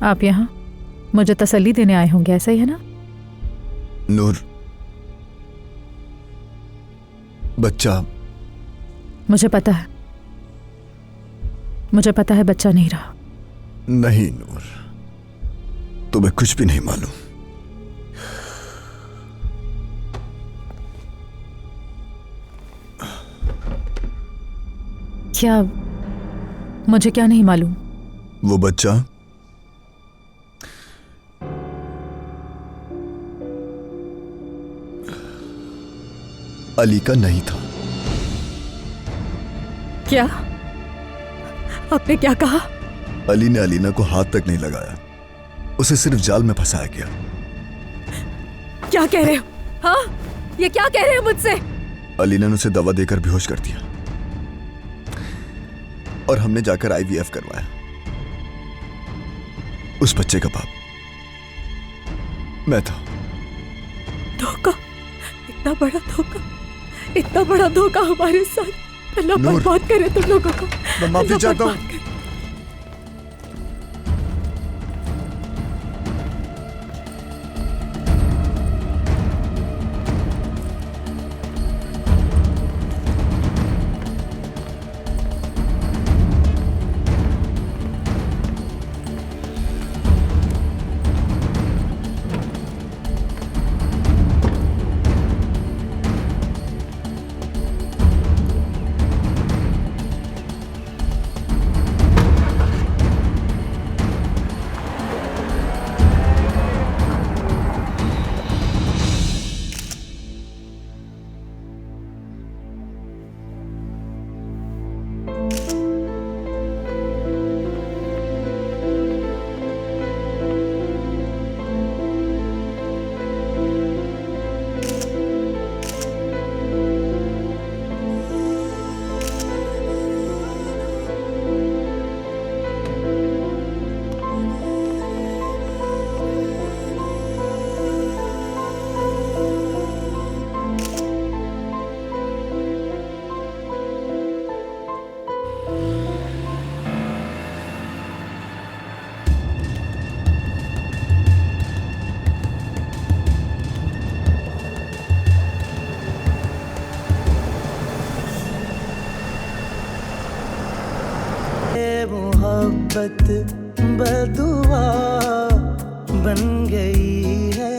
आप यहाँ मुझे तसल्ली देने आए होंगे, ऐसा ही है ना? नूर, बच्चा। मुझे पता है, मुझे पता है बच्चा नहीं रहा। नहीं नूर, तुम्हें कुछ भी नहीं मालूम। क्या? मुझे क्या नहीं मालूम? वो बच्चा अली का नहीं था। क्या? आपने क्या कहा? अली ने अलीना को हाथ तक नहीं लगाया, उसे सिर्फ जाल में फंसाया गया। क्या कह रहे हो? हाँ, ये क्या कह रहे हो मुझसे? अलीना ने उसे दवा देकर बेहोश कर दिया और हमने जाकर आईवीएफ करवाया। उस बच्चे का बाप मैं था। धोखा, इतना बड़ा धोखा, इतना बड़ा धोखा हमारे साथ। अल्लाह बर्बाद करे तुम लोगों को। मैं माफी चाहता हूँ। मोहब्बत बदुआ बन गई है